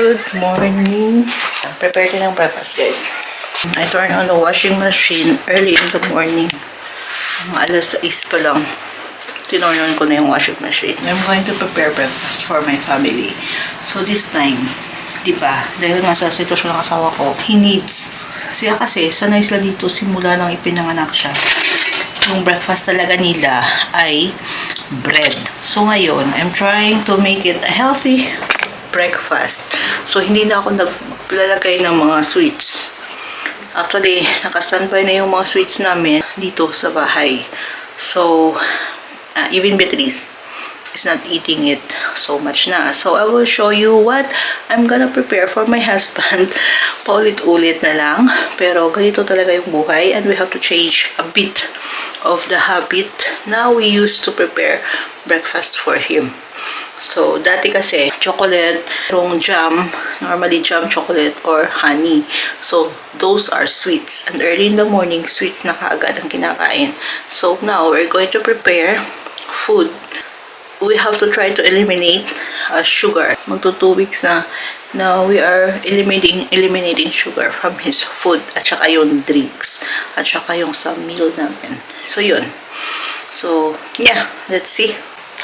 Good morning. Prepare din ng breakfast, guys. I turn on the washing machine early in the morning. Alas 6 pa lang. Tinornon ko na yung washing machine. I'm going to prepare breakfast for my family. So this time, diba, dahil nga sa sitwasyon ng asawa ko, he needs. Siya kasi, sanay sila dito simula nang ipinanganak siya. Yung breakfast talaga nila ay bread. So ngayon, I'm trying to make it a healthy breakfast. So hindi na ako naglalagay ng mga sweets. Actually, naka-standby na yung mga sweets namin dito sa bahay. So, even Beatrice is not eating it so much na. So, I will show you what I'm gonna prepare for my husband. Paulit-ulit na lang. Pero ganito talaga yung buhay and we have to change a bit of the habit na we used to prepare breakfast for him. So, dati kasi, chocolate, yung jam, normally jam, chocolate, or honey. So, those are sweets. And early in the morning, sweets na kaagad ang kinakain. So, now, we're going to prepare food. We have to try to eliminate sugar. Magto 2 weeks na. Now, we are eliminating sugar from his food. At saka yung drinks. At saka yung sa meal namin. So, yun. So, yeah. Let's see.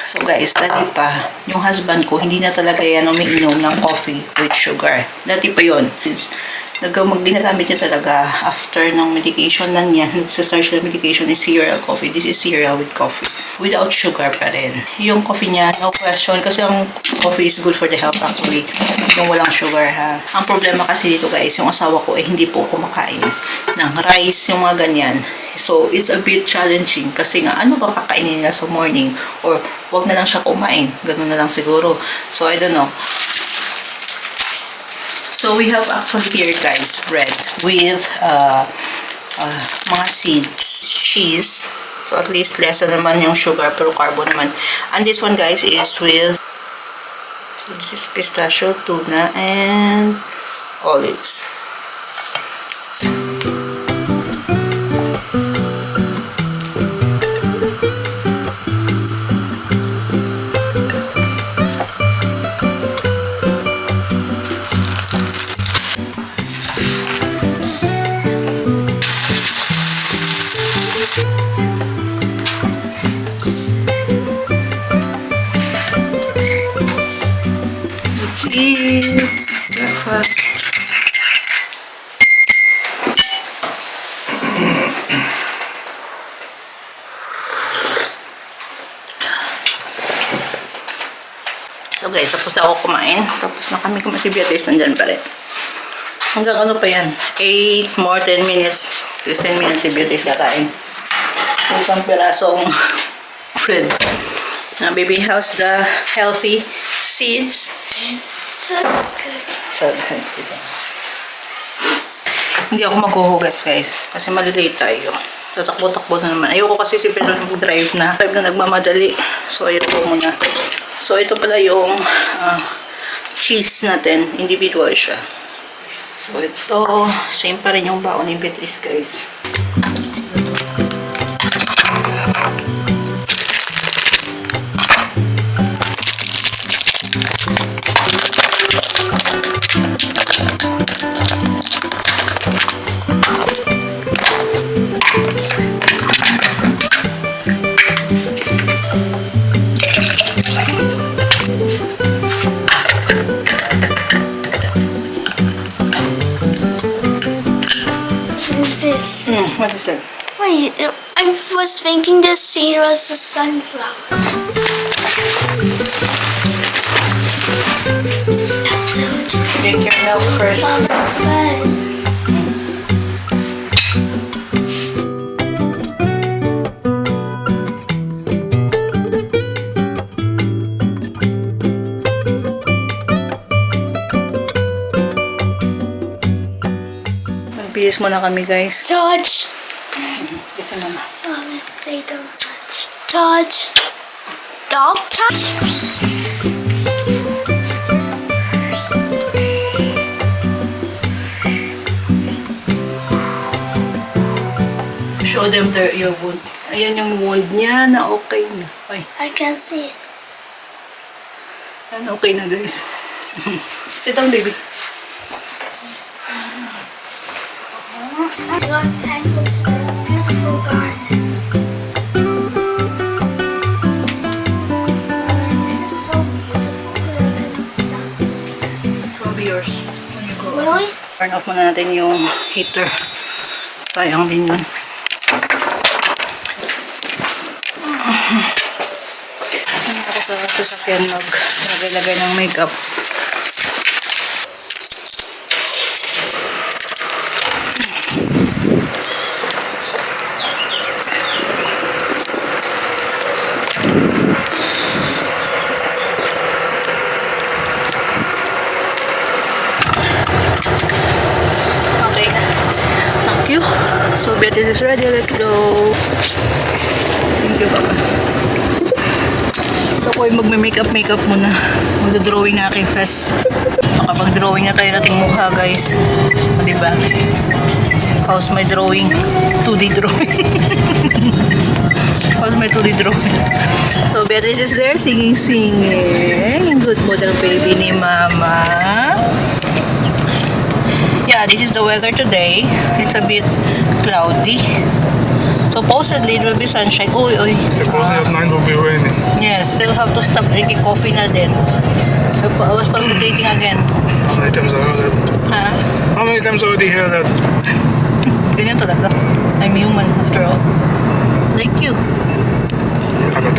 So guys, dati pa, yung husband ko, hindi na talaga yan umiinom ng coffee with sugar. Dati pa yun. Ginagamit niya talaga after ng medication lang niya. Nagsa-start siya ng medication is cereal coffee. This is cereal with coffee. Without sugar pa rin. Yung coffee niya, no question. Kasi ang coffee is good for the health actually. Yung walang sugar ha. Ang problema kasi dito guys, yung asawa ko ay hindi po kumakain ng rice, yung mga ganyan. So, it's a bit challenging kasi nga, ano ba kakainin nila sa morning? Or, wag na lang siya kumain. Ganun na lang siguro. So, I don't know. So, we have actually here, guys, bread with mga seeds, cheese. So, at least less na naman yung sugar, pero carbo naman. And this one, guys, is with, so this is pistachio, tuna, and olives. Breakfast. So guys, tapos na ako kumain. Tapos na kami kumain. Si Beatrice nandyan pa rin. Hanggang ano pa yan? 8 more 10 minutes. 10 minutes si Beatrice kakain. Isang pirasong bread. Now baby, how's the healthy seeds? So good. So good. Hindi ako maghuhugas guys. Kasi malilate tayo. Tatakbo-takbo na naman. Ayoko kasi si Pedro mag-drive na. Drive na nagmamadali. So ayoko muna. So ito pala yung cheese natin. Individual siya. So ito. Same pa rin yung baon ni Beatrice guys. What is that? Wait, I was thinking this seed was a sunflower. Drink your milk first. Nagbihis muna kami guys. Touch. Kasi mama. Mama, say don't touch. Touch. Dog touch. Show them your wound. Ayan yung wound niya na okay na. Ay, I can't see it. yan okay na guys. Sit down, baby. I got tangled in a beautiful garden. This is so beautiful that I cannot stop. It will be yours when you go. Really? Turn off muna natin yung heater. Sayang din yun. Ako sa sasakyan maglagay ng makeup. Okay na. Thank you. So Beatrice is ready. Let's go. Thank you, Papa. Ako ay magme-makeup muna. Mag-drawing na aking face. Makapag-drawing na tayo nating mukha, guys. O, diba? How's my drawing? 2D drawing. How's my 2D drawing? So Beatrice is there singing. Good mood ang baby ni Mama. Yeah, this is the weather today. It's a bit cloudy. Supposedly, it will be sunshine. Uy. Supposedly at 9 will be raining. Yes, still have to stop drinking coffee na din. I was palpitating again. How many times I heard that? Ha? How many times already hear that? Ganyan talaga. I'm human after all. Like you.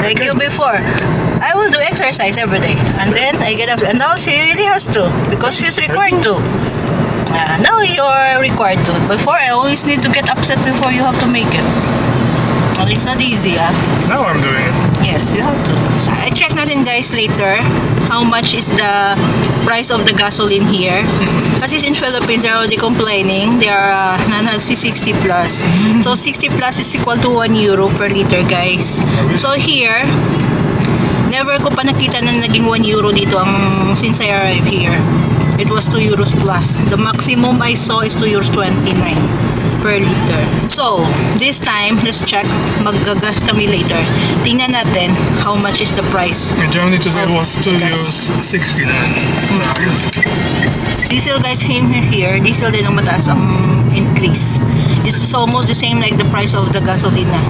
Like you before. I will do exercise every day. And then I get up. And now she really has to. Because she's required to. Now you're required to. Before, I always need to get upset before you have to make it. Well, it's not easy, Now I'm doing it. Yes, you have to. I check natin, guys, later how much is the price of the gasoline here. Kasi in Philippines, they're already complaining. They are nagsi 60 plus. So 60 plus is equal to 1 euro per liter, guys. So here, never ko pa nakita na naging 1 euro dito since I arrived here. It was 2 euros plus. The maximum I saw is 2 euros 29 per liter. So, this time, let's check. Maggagas kami later. Tingnan natin how much is the price. In Germany today of was 2 gas. euros 69. Diesel, guys, came here. Diesel din ang mataas ang increase. It's almost the same like the price of the gasolina.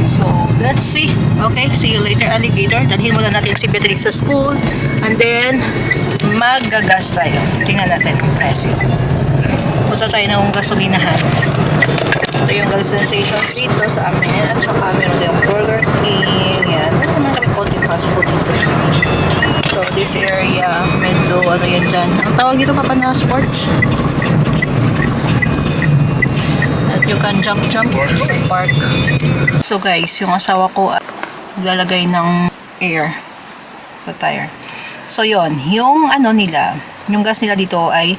So, let's see. Okay, see you later, alligator. Dalhin muna natin si Beatrice sa school. And then, maggagas tayo. Tingnan natin ang presyo. Punta tayo ng gasolinahan. Ito yung gas sensations dito sa amin. At saka meron din yung Burger King. Yan. Meron naman kami konting fast food dito. So, this area, medyo ano yan dyan. Ang tawag dito pa na sports. At you can jump park. So guys, yung asawa ko lalagay ng air sa tire. So yon, yung ano nila, yung gas nila dito ay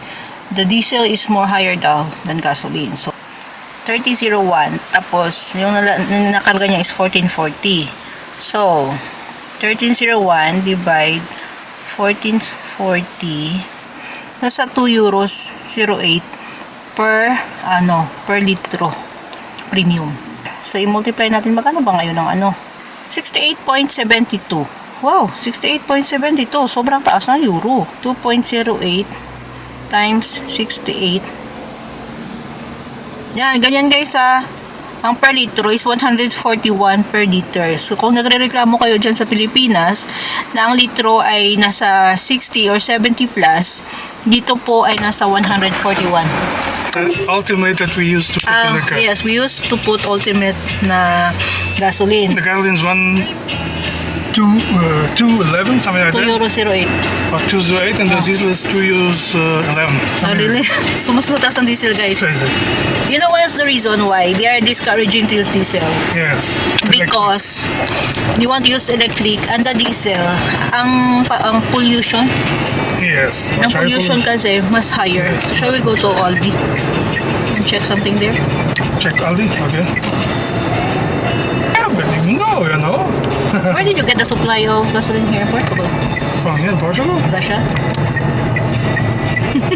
the diesel is more higher daw than gasoline. So 3001, tapos yung nakarga niya is 1440. So 1301 divide 1440, nasa 2 euros 08 per litro premium. So i-multiply natin, magkano ba ngayon ng 68.72. Wow, 68.72. Sobrang taas na euro. 2.08 times 68. Yan, ganyan guys Ang per litro is 141 per liter. So kung nagrereklamo kayo dyan sa Pilipinas na ang litro ay nasa 60 or 70 plus, dito po ay nasa 141. Ultimate that we used to put in the car. Yes, we used to put ultimate na gasoline. The gasoline's 2.11, something like 2 that. euro 08. Or 2.08, and the diesel is 2 euros 11. Oh, really? So, mas mataas ang diesel, guys. Crazy. You know what's the reason why they are discouraging to use diesel? Yes. Because you want to use electric and the diesel, ang pollution, Yes. ang pollution kasi mas higher. So, shall we go to Aldi and check something there? Check Aldi, okay. Yeah, but you know, Where did you get the supply of gasoline here in Portugal? From here in Portugal? Russia?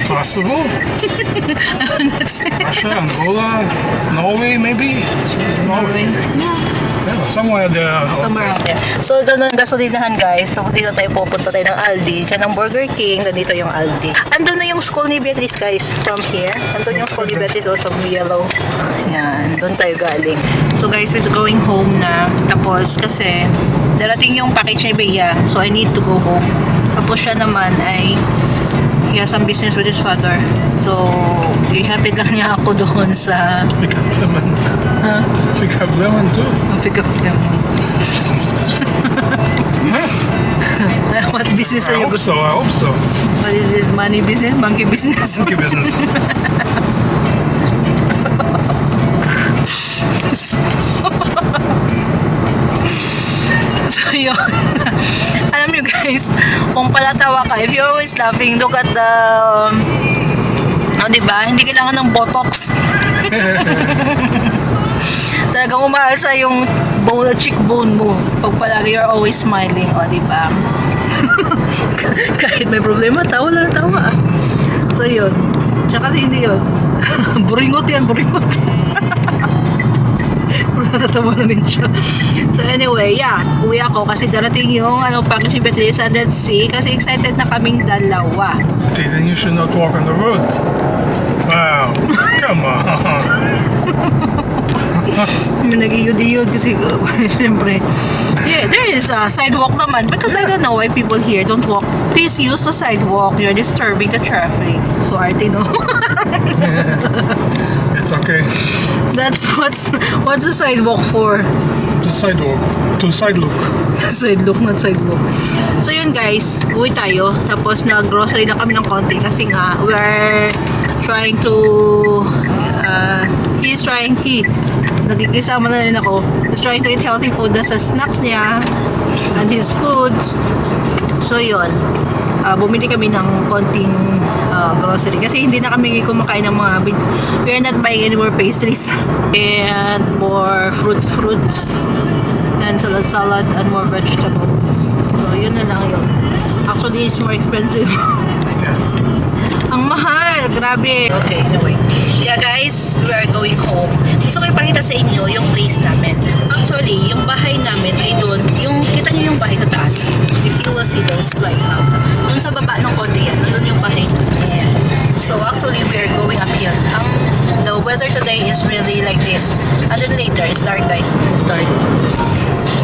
Possible. That's it. Russia, Angola, Norway, maybe? Norway. Yeah. Yeah. Somewhere there. Somewhere out there. So, doon ang gasolinahan, guys. So, dito tayo pupunta tayo ng Aldi. Diyan ang Burger King. Nandito yung Aldi. Andun na yung school ni Beatrice, guys. From here. Andun yung school ni Beatrice. Also, yellow. Yan. Doon tayo galing. So, guys, we're going home na. Tapos, kasi, darating yung package ni Bea. So, I need to go home. Tapos, siya naman ay he has some business with his father. So, ihatid lang niya ako doon sa Pick up lemon. Pick up lemon too. pick up them. What business are I you hope so. I hope so. What is this? Money business? Monkey business? Monkey business. So, yun. Alam nyo guys, kung palatawa ka, if you're always laughing, look at the diba? Hindi kailangan ng botox. Talagang umaasa yung bone, cheekbone mo. Pag palagi you're always smiling, diba? Kahit may problema, tawa lang tawa. So, yun. Tsaka kasi hindi yun. Buringot yan, buringot. Natatawa na rin siya. So anyway, yeah, uwi ako kasi darating yung package ni Beatrice sa Dead Sea kasi excited na kaming dalawa. Then you should not walk on the road. Wow. Come on. Nag-iyod-iyod kasi syempre. Yeah, there is a sidewalk naman because I don't know why people here don't walk. Please use the sidewalk. You're disturbing the traffic. So arte, no? It's okay. That's what's the sidewalk for? The sidewalk. To side look. Side look, not sidewalk. So yun guys, uwi tayo. Tapos nag-grocery na kami ng konti kasi nga we're trying to nagkikisama na rin ako. He's trying to eat healthy food na sa snacks niya and his foods. So yun, bumili kami ng konting grocery kasi hindi na kami kumakain ng mga we are not buying any more pastries and more fruits and salad and more vegetables. So yun na lang yun. Actually it's more expensive. Ang mahal, grabe. Okay, anyway. Yeah guys, we are going home. Gusto ko ipakita sa inyo yung place namin. Actually, yung bahay namin ay doon. Yung, kita nyo yung bahay sa taas. If you will see those lights outside. Doon sa baba ng konti yan. Doon yung bahay namin. So actually, we are going up here. The weather today is really like this. And then later, it's dark guys. It's dark.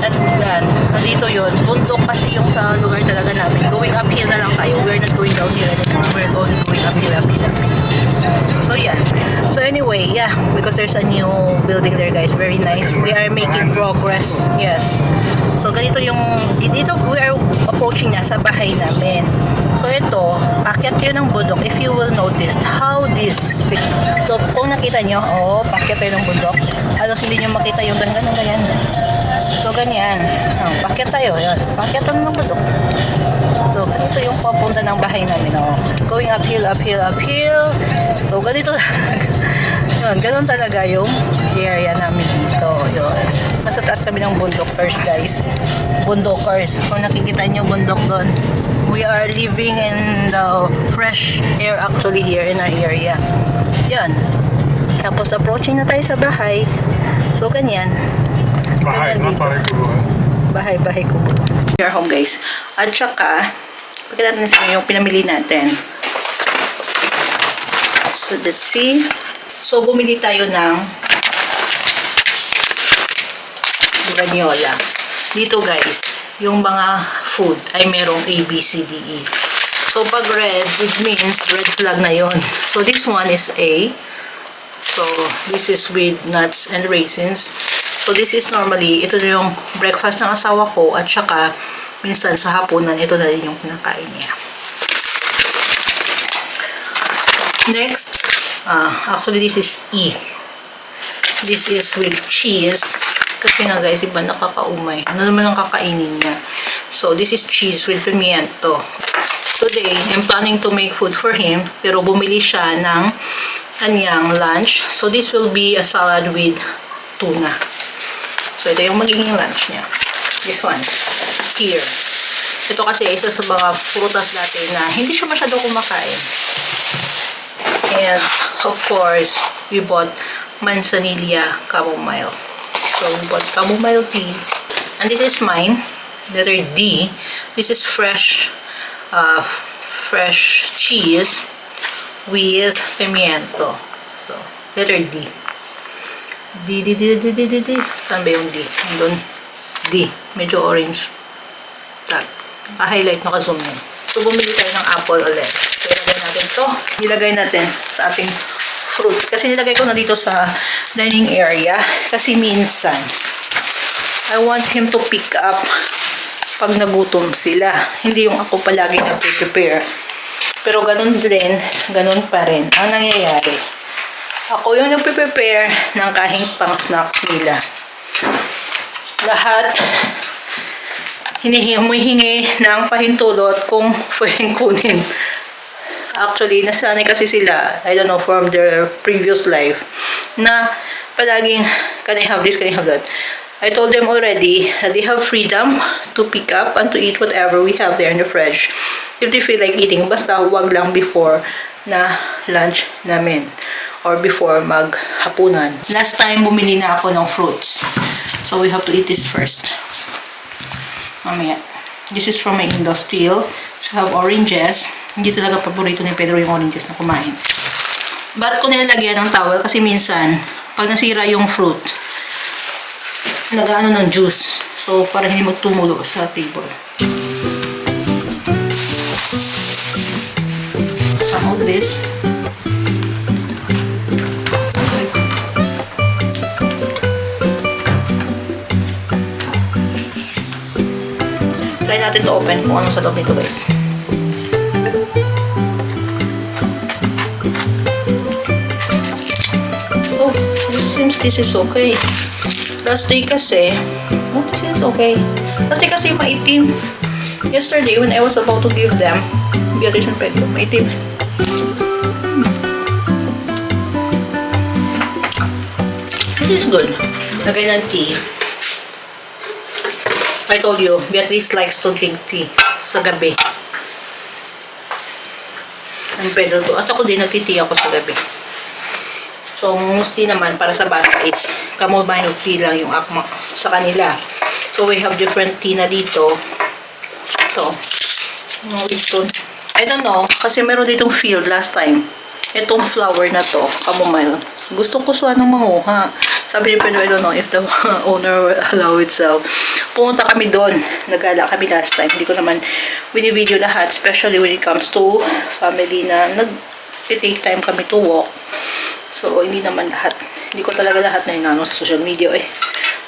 At yan, nandito yun. Bundok kasi yung sa lugar talaga namin. Going uphill na lang tayo. We're not going downhill anymore. We're only going uphill. So yeah. So anyway, yeah. Because there's a new building there guys. Very nice. They are making progress. Yes. So ganito yung, dito we are approaching na sa bahay namin. So ito, pakyat yun ng bundok. If you will notice how this, so kung nakita nyo, pakyat tayo ng bundok. Alos hindi nyo makita yung ganyan. So ganyan. Pakyat tayo. Yan. Pakyat tayo ng bundok. So ganito yung papunta ng bahay namin. Going uphill. So ganito. Yun, ganun talaga yung area namin dito. Yun. Nasa taas kami ng bundokers guys. Bundokers. Kung nakikita nyo bundok doon. We are living in the fresh air actually here in our area. Yan. Tapos approaching na tayo sa bahay. So ganyan. Bahay, not bahay kubo. Bahay kubo. We are home guys. At saka, pakita natin sa inyo yung pinamili natin. So let's see. So bumili tayo ng granola. Dito guys, yung mga food ay merong A, B, C, D, E. So pag red, it means red flag na yon. So this one is A. So this is with nuts and raisins. So this is normally, ito na yung breakfast ng asawa ko at saka minsan sa hapunan, ito na rin yung kinakain niya. Next, actually this is E. This is with cheese. Kasi nga guys, iba nakakaumay. Ano naman ang kakainin niya? So this is cheese with pimiento. Today, I'm planning to make food for him. Pero bumili siya ng kanyang lunch. So this will be a salad with tuna. So ito yung magiging lunch niya. This one. Here. Ito kasi isa sa mga prutas natin na hindi siya masyado kumakain. And of course, we bought manzanilla chamomile. So, but chamomile tea. And this is mine. Letter D. This is fresh cheese with pimiento. So, letter D. D. Saan ba yung D? Nandun. D. Medyo orange. Tag. Pa-highlight, naka-zoom yun. So, bumili tayo ng apple ulit. So, ilagay natin to. Nilagay natin sa ating fruit. Kasi nilagay ko na dito sa dining area. Kasi minsan, I want him to pick up pag nagutom sila. Hindi yung ako palagi nag-prepare. Pero ganun din, ganun pa rin ang nangyayari. Ako yung nag-prepare ng kahit pang snack nila. Lahat humihingi ng pahintulot kung pwedeng kunin. Actually, nasanay kasi sila, I don't know, from their previous life, na palaging, can I have this, can I have that? I told them already that they have freedom to pick up and to eat whatever we have there in the fridge. If they feel like eating, basta wag lang before na lunch namin or before maghapunan. Last time, bumili na ako ng fruits. So, we have to eat this first. Mamaya. This is from my in-law still. So, I have oranges. Hindi talaga paborito ni Pedro yung oranges na kumain. Ba't ko nilalagyan ng towel? Kasi minsan, pag nasira yung fruit, nag-ano ng juice. So, para hindi magtumulo sa table. Some of this. Try natin to open kung ano sa loob nito, guys. Oh, seems this is okay. Last day kasi, oh, this is okay. Last day kasi maitim. Yesterday, when I was about to give them, Beatrice and Pedro, maitim. It is good. Lagay ng tea. I told you, Beatrice likes to drink tea sa gabi. And Pedro to. At ako din, nagti-tea ako sa gabi. So, mostly naman, para sa bata, it's chamomile tea lang yung akma sa kanila. So, we have different tea na dito. Ito. I don't know, kasi meron ditong field last time. Itong flower na to, chamomile. Gusto ko sana manguha. Sabi ni Pedro, I don't know if the owner will allow itself. Pumunta kami doon. Nagala kami last time. Hindi ko naman video lahat, especially when it comes to family na nag-take time kami to walk. So, hindi naman lahat. Hindi ko talaga lahat na inano sa social media eh.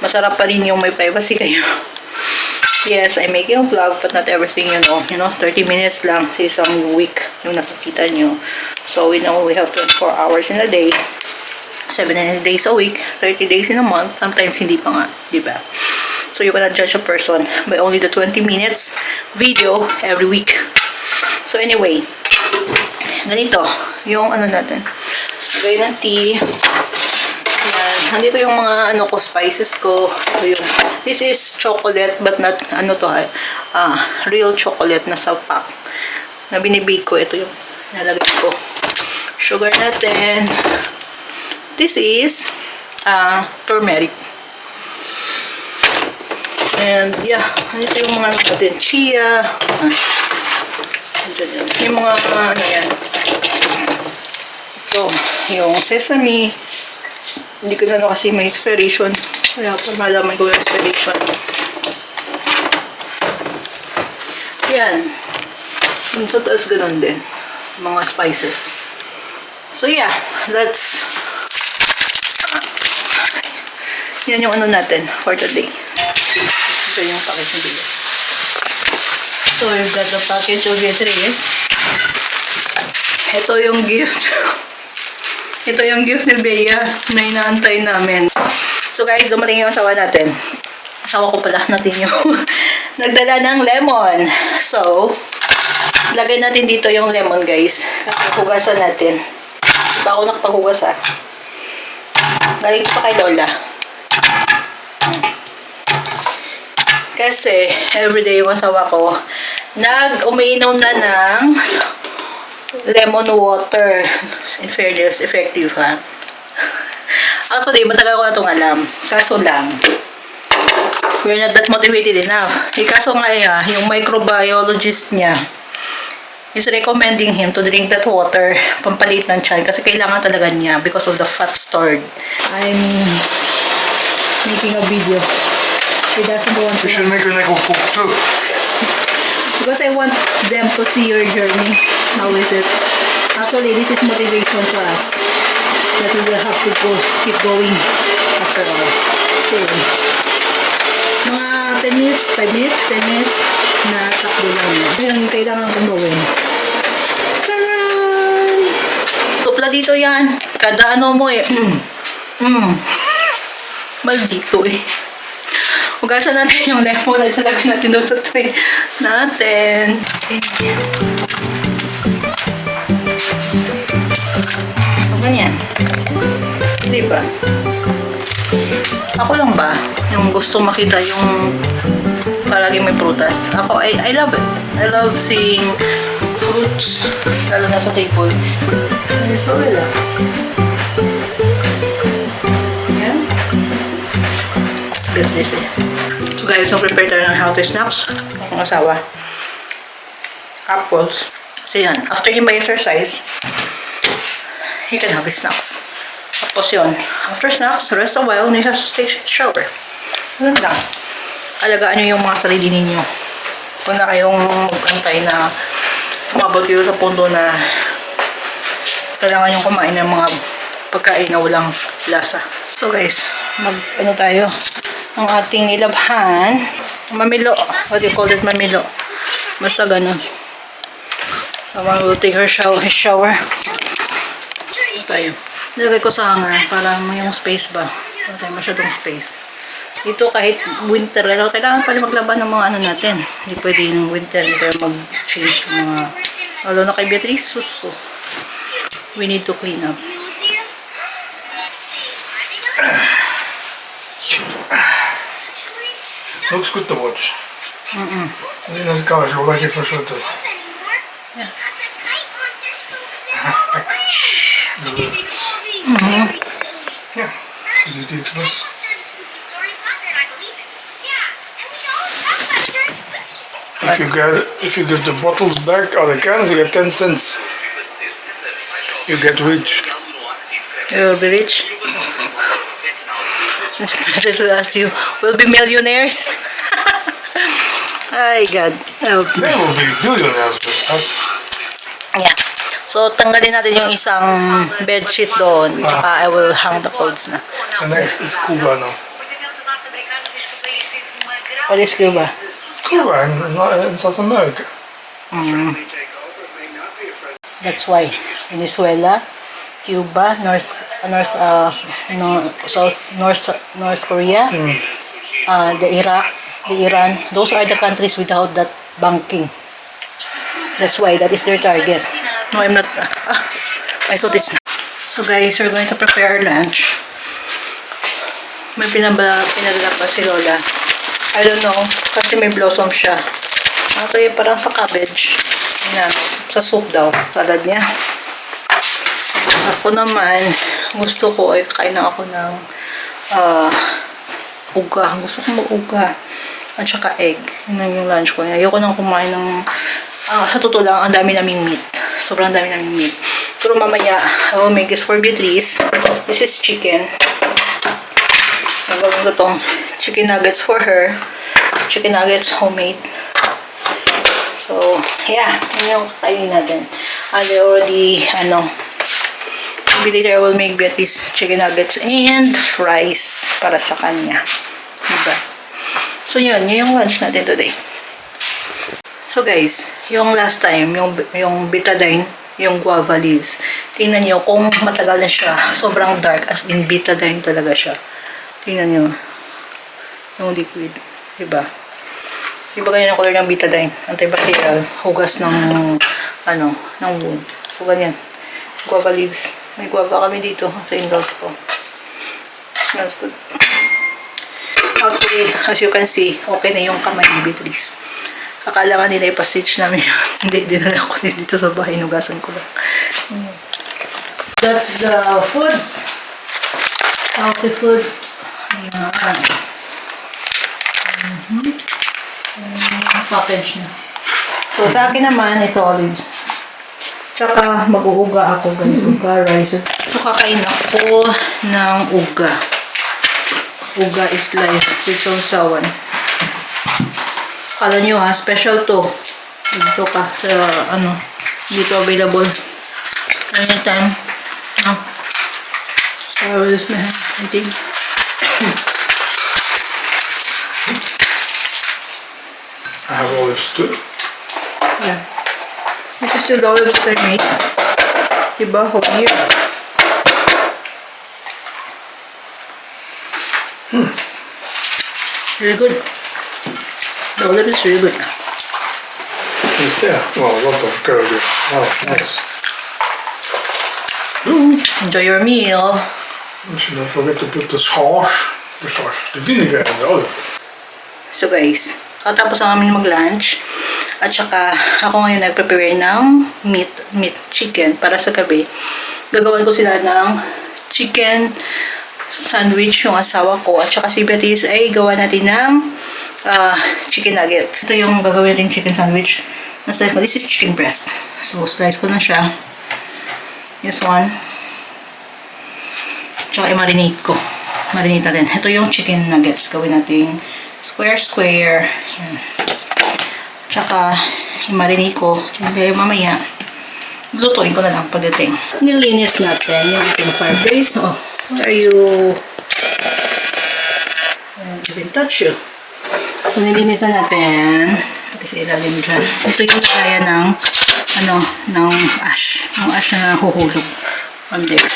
Masarap pa rin yung may privacy kayo. Yes, I'm making a vlog, but not everything, you know, 30 minutes lang sa isang week yung nakikita nyo. So, we know we have 24 hours in a day. 7 days a week, 30 days in a month, sometimes hindi pa nga, di ba? So, you cannot judge a person by only the 20 minutes video every week. So, anyway, ganito, yung ano natin, lagay ng tea. Yan. Nandito yung mga ano ko, spices ko. Ito yung, this is chocolate, but not, ano to, real chocolate na sa pack. Na binibake ko, ito yung nalagay ko. Sugar natin. This is turmeric. And yeah, ito yung mga natin, chia. Yung mga ano yan. Ito, yung sesame. Hindi ko na kasi may expiration. Kaya pa malaman ko yung expiration. Yan. Yung sa taas ganun din. Mga spices. So yeah, that's yan yung ano natin for today. Ito yung package ng bilis. So we've got the package of Beatrice. Ito yung gift. Ito yung gift ni Bea na inaantay namin. So guys, dumating yung asawa natin. Asawa ko pala natin yung nagdala ng lemon. So, lagay natin dito yung lemon guys. Kasi hugasan natin. Diba ako nakapaghugas ha? Galing pa kay Lola. Kasi, everyday yung asawa ko, umiinom na ng lemon water. In fairness, effective ha. Actually, matagal ko na itong alam. Kaso lang, we're not that motivated enough. Kaso nga yung microbiologist niya is recommending him to drink that water, pampalit ng tiyan, kasi kailangan talaga niya because of the fat stored. I'm making a video. He doesn't want You to. should make a Lego book too. Because I want them to see your journey. How is it? Actually, this is motivation to us. That we will have to keep going after all. Okay. Mga 10 minutes, 5 minutes, 10 minutes na takbo lang yan. Yung kailangan kong gawin. Charan! Tupla dito yan. Kada ano mo eh. Maldito eh. Hugasan natin yung lemon at lagyan natin doon sa tray natin. Okay. So, ganyan. Diba? Ako lang ba yung gusto makita yung palagi may prutas? Ako, I love it. I love seeing fruits lalo na sa table. I'm so relaxed. Yan. That's this eh. So guys, so prepare tayo ng healthy snacks. Ang asawa. Apples. So yan, after him exercise, he can have his snacks. Tapos yun, after snacks, rest a while, he has to take a shower. Ganun lang. Alagaan nyo yung mga sarili ninyo. Kung na kayong antay na umabot kayo sa punto na kailangan yung kumain ng mga pagkain na walang lasa. So guys, ano tayo? Ang ating nilabhan. Mamilo. What do you call it? Mamilo. Basta ganun. Someone will take his shower. Ito tayo. Nilagay ko sa hanger para may yung space ba. Wala tayo masyadong space. Dito kahit winter, kailangan pa rin maglaban ng mga ano natin. Hindi pwede yung winter, hindi tayo mag-change ng mga... Lalo na kay Beatrice, sus ko. We need to clean up. Looks good to watch. I think that's college. You'll like it for sure too. Yeah. Yeah. Is it the express? If you get the bottles back or the cans, you get 10 cents. You get rich. You will be rich. This will ask you, will be millionaires? Ay, God. Help me. They will be billionaires with us. Yeah. So, tanggalin natin yung isang bedsheet doon. Tsaka I will hang the clothes na. The next is Cuba now. What is Cuba? Cuba in South America. That's why. Venezuela, Cuba, North Korea, the Iraq, the Iran. Those are the countries without that banking. That's why, that is their target. No, I'm not. I thought it's not. So guys, we're going to prepare our lunch. May pinadala pa si Lola. I don't know, kasi may blossom siya. Ito yung parang sa cabbage. Yan, sa soup daw. Salad niya. Ako naman, gusto ko, kain na ako ng uga. Gusto ko mag-uga. At saka egg. Yun yung lunch ko. Ayoko nang kumain ng sa totoo lang, ang dami naming meat. Sobrang dami naming meat. Pero mamaya, I will make this for Beatrice. This is chicken. Nagawin ko tong chicken nuggets for her. Chicken nuggets, homemade. So, yeah. Yun yung kainin natin. And I already, maybe later I will make Beatrice chicken nuggets and fries para sa kanya. Diba? So, yun yung lunch natin today. So guys, yung last time, yung betadine, yung guava leaves, tingnan nyo kung matagal na siya, sobrang dark, as in betadine talaga siya. Tingnan nyo, yung liquid, diba? Diba ganyan ang color ng betadine, antibacterial, hugas ng, ng wound. So ganyan, guava leaves. May guava kami dito sa in-laws ko. Smells good. Actually, as you can see, okay na yung kamay ni Beatrice. Akala nga nila ipastitch namin yun. Hindi, dinala ko din dito sa bahay. Nugasan ko lang. That's the food. Healthy food. Ayan. Package na. So, sa akin naman, ito olives. Tsaka, mag-uuga ako, guys. Uga, rice. So, kakain ako ng uga. Uga is life. With sausawan. Kala nyo ha, special to. Dito ka sa, dito available. Anytime. So, I will use my hand, I think. I have olives too. Yeah. This is still the olives that I made. Diba? Whole year. Really good. The olive is really good. Is there? Well, a lot of curry. Oh, nice. Enjoy your meal. You should not forget to put the sauce, the vinegar and the olive. So guys, katapos ang amin mag-lunch. At saka ako ngayon nag-prepare ng meat chicken para sa gabi. Gagawan ko sila ng chicken sandwich yung asawa ko. At saka si Beatrice ay gawa natin ng chicken nuggets. Ito yung gagawin natin chicken sandwich. Na-slice ko. This is chicken breast. So slice ko na siya. This one. Tsaka i-marinate ko. Marinate natin. Ito yung chicken nuggets. Gawin natin square. Yan. Tsaka i-marinate ko. Tsaka mamaya lutuin ko na lang pagdating. Nilinis natin yung ating fireplace. Oh, where are you? I didn't touch you. So nilinis na natin. Pati sa ilalim dyan. Ito yung kaya ng ng ash. Yung ash na nahuhulog on there.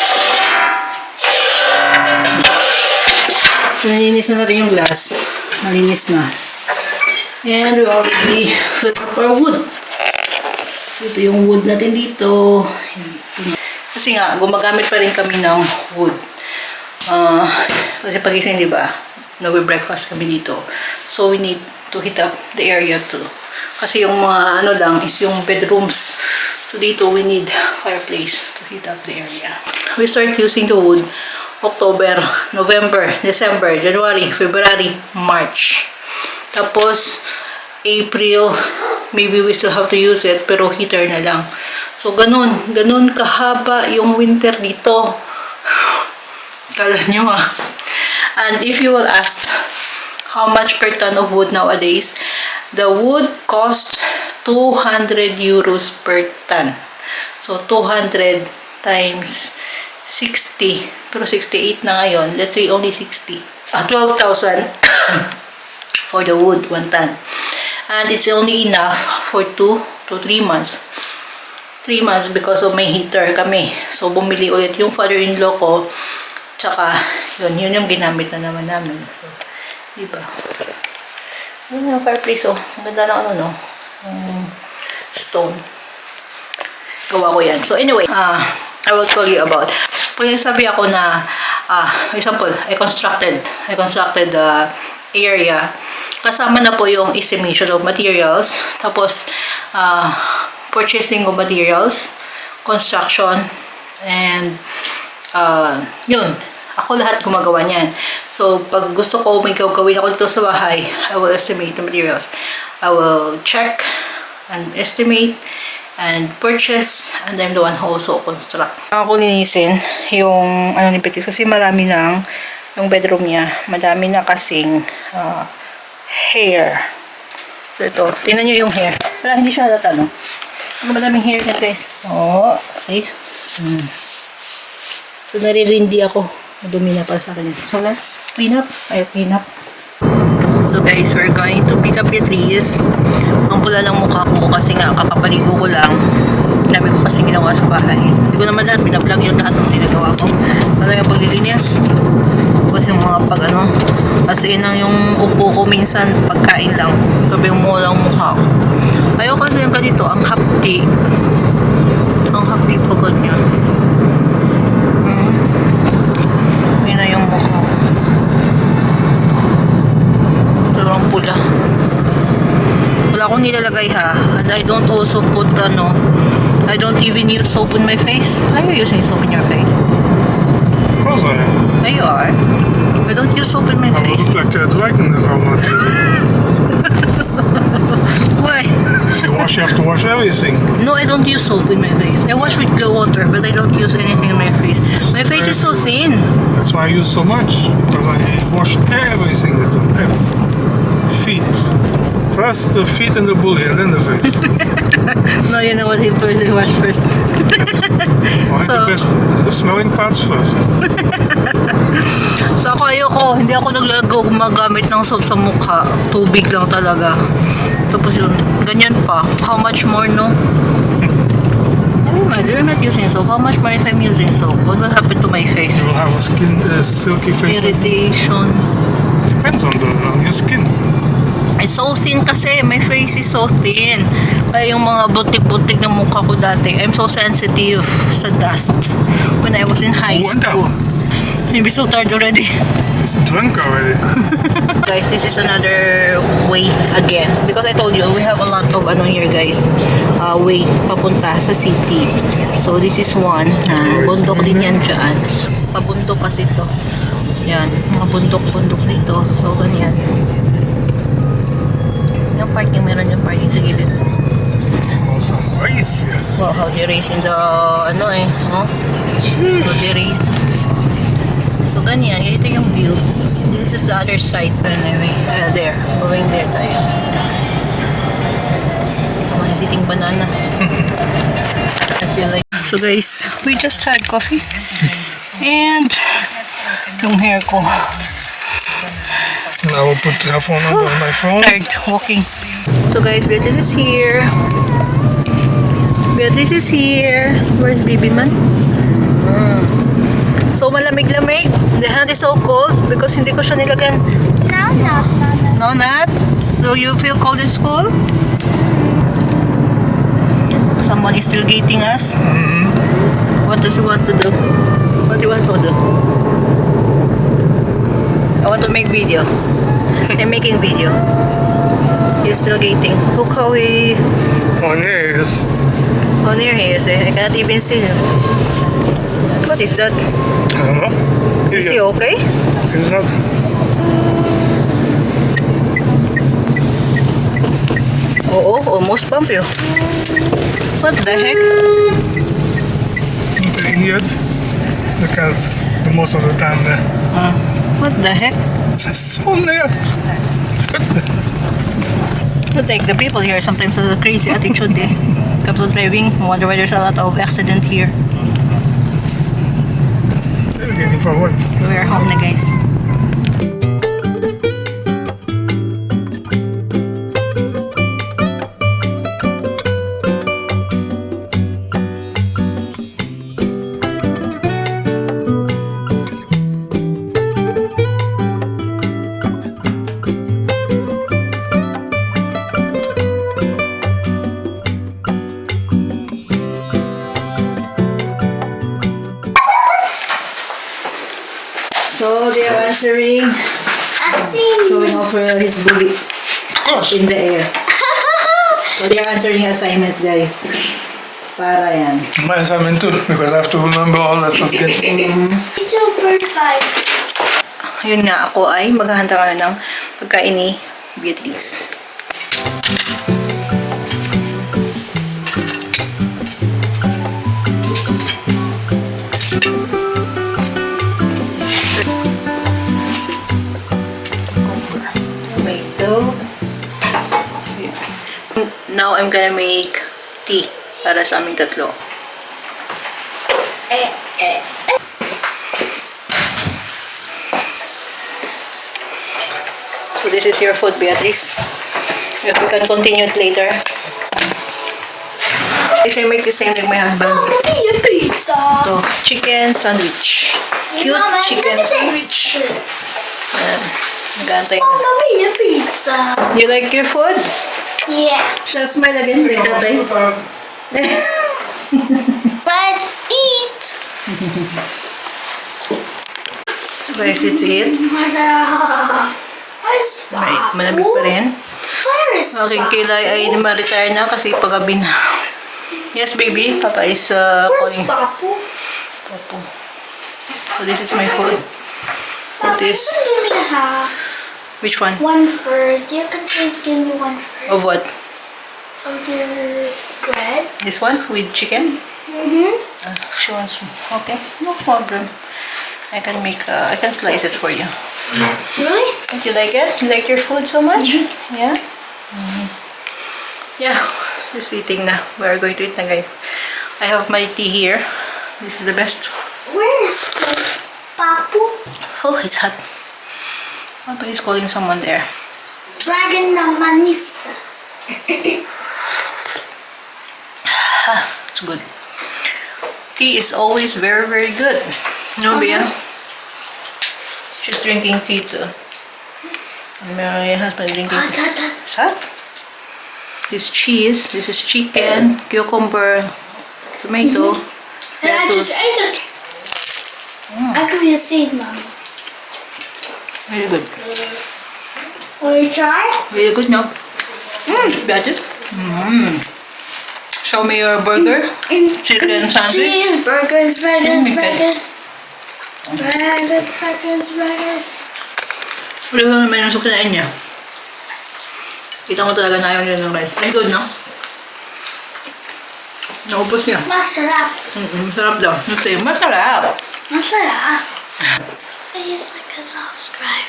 So nilinis na natin yung glass. Malinis na. And we already put up our wood. So ito yung wood natin dito. Kasi nga, gumagamit pa rin kami ng wood. Kasi pagising, di ba? Breakfast kami dito. So we need to heat up the area too. Kasi yung mga lang is yung bedrooms. So dito we need fireplace to heat up the area. We start using the wood October, November, December, January, February, March. Tapos April, maybe we still have to use it, pero heater na lang. So ganun kahaba yung winter dito. Kala nyo ha. And if you will ask how much per ton of wood nowadays, the wood costs 200 euros per ton. So 200 times 60, pero 68 na ngayon. Let's say only 60. 12,000 for the wood, 1 ton. And it's only enough for 2 to 3 months. 3 months because of may heater kami. So bumili ulit yung father-in-law ko. Tsaka, yun yung ginamit na naman namin. So, diba? Yun yung fireplace, oh. Ang ganda ng stone. Gawa ko yan. So, anyway, I will tell you about. Pag nagsabi ako na, example, I constructed the area. Kasama na po yung estimation of materials. Tapos, purchasing of materials, construction, and, yun. Ako lahat gumagawa niyan. So, pag gusto ko may gawin ako dito sa bahay, I will estimate the materials. I will check and estimate and purchase, and I'm the one who also construct. Ako linisin yung ni Betis kasi marami ng yung bedroom niya. Madami na kasing hair. So, ito. Tingnan nyo yung hair. Wala, hindi siya halata, no? Madaming hair yan, guys. Oh, see? So, naririndi ako. Madumi na para sa akin. So, let's clean up. Clean up. So, guys, we're going to pick up the trees. Ang pula ng mukha ko kasi nga, kakapaligo ko lang. Dami ko kasi ginawa sa bahay. Hindi ko naman lahat, binablog yung lahat ng ginagawa ko. Alam yung paglilinis. Kasi mga kasi yung upo ko minsan, pagkain lang. Sabi yung lang mukha ko. Ayaw kasi yung ganito, ang hapdi. Ang hapdi pa ganyan. Yun na yung mukha. Ang pula. Wala akong nilalagay ha. And I don't also put I don't even use soap in my face. Are you using soap in your face? Of course I am. There you are. I don't use soap in my I face. look like a dragon if I want to. Why? If you wash, you have to wash everything. No, I don't use soap in my face. I wash with cold water, but I don't use anything in my face. My face is so thin. That's why I use so much. Because I wash everything with them. Everything. Feet. First the feet and the booty, and then the face. No, you know what he first wash first. Why So- the best the smelling parts first. So ako ayoko, hindi ako gumagamit ng soap sa mukha. Tubig lang talaga. Tapos yun, ganyan pa. How much more, no? I mean, imagine I'm not using soap. How much more if I'm using soap? What will happen to my face? You will have a skin silky face. Irritation. Depends on your skin. It's so thin kasi. My face is so thin. Kaya yung mga butik-butik ng mukha ko dati, I'm so sensitive sa dust when I was in high What the- school. Maybe so tired already. It's drunk already. Guys, this is another way again. Because I told you, we have a lot of here guys. Way papunta sa city. So this is one. Bundok din yan dyan. Pabundok kasi to. Yan. Mga bundok-bundok dito. So ganyan. Yung parking, meron yung parking sa gilid. Oh, some rice here. Wow, how they race in the, no? How they race. So, ganyan. Ito yung view. This is the other side. Anyway, there. Going there tayo. Someone is eating banana. I feel like... So, guys, we just had coffee. And, yung hair ko. I will put the phone number on my phone. Tired walking. So, guys, Beatrice is here. Beatrice is here. Where's baby man? So, malamig-lamig. The hand is so cold because hindi ko siya nilagyan. No, no, no, no. No, not? So, you feel cold in school? Someone is still gating us? What does he want to do? What he wants to do? I want to make video. I'm making video. He's still gating. Look how he... On ears. Oh, near he is eh. I cannot even see him. What is that? I don't know. Is he okay? Seems not. Oo, almost bump you. What the heck? The idiot. The cat. The most of the time there. What the heck? It's so near. But like the people here sometimes have a crazy attitude eh. Comes to driving, wonder why there's a lot of accident here. They're getting for what? So we're home na guys. So they're answering, I see. showing off his booty Gosh. in the air. So they're answering assignments guys. Para yan. My assignment too, because I have to remember all that of getting. It's over 5. Yun nga, ako ay maghahanda ka na ng pagkain ni Beatrice. Tomato. So, yun. Now, I'm gonna make tea para sa aming tatlo. So this is your food, Beatrice. We can continue it later. Guys, I make the same like my husband. Be a pizza. So, chicken sandwich. Cute Mama, chicken let me sandwich. taste. Ayan. Nag-aantay na. Mama, be a pizza. You like your food? Yeah. Shall I smile again like tatay? Let's eat. So guys, it's it. Where's May malamig pa rin. Where is Aking kilay ay ma-retire na kasi pagabi na. Yes, baby. Papa is Where's calling. Papu? Papo. So this is my food. is... You can give me the half. Which one? 1/3. You can please give me 1/3 Of what? of the bread. This one with chicken? Mm-hmm. She wants... Okay, no problem. I can slice it for you. Really? Don't you like it? You like your food so much? Yeah? Yeah, just eating na. We are going to eat na, guys. I have my tea here. This is the best. Where is the Papu? Oh, it's hot. Papa is calling someone there. Dragon na manisa. It's good. Tea is always very, very good. No, Bea? She's drinking tea too. And my husband is drinking tea. It's hot. This cheese, this is chicken, cucumber, tomato, And I lettuce. just ate it. I give you a seed, Mom. Very good. Will you try? Very good, no? Got it? Show me your burger. Chicken sandwich. Cheeseburgers, burgers, Okay. burgers. Burgers. Wala ko naman yung sukinain niya. Kita mo talaga na yun yung rice. Very good, no? Naubos niya. Masarap. Masarap daw. Masarap. Masarap. Masarap. Please like and subscribe.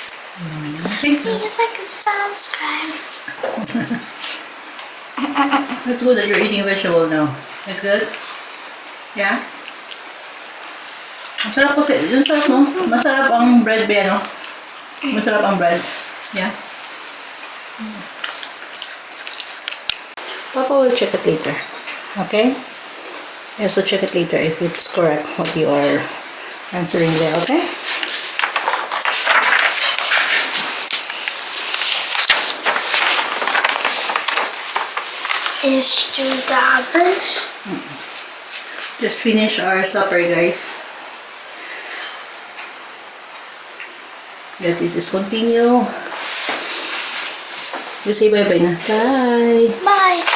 Thank you. Please like and subscribe. It's good that you're eating vegetable now. It's good? Yeah? Masarap kasi. Yung sarap, no? Masarap ang bread, Bea, no? Masarap ang bread. Yeah? Papa will check it later. Okay? Yeah, so check it later if it's correct what you are answering there, okay? Is to dabbers. Just finish our supper, guys. Yeah, this is continue. You say bye-bye na. Bye! Bye.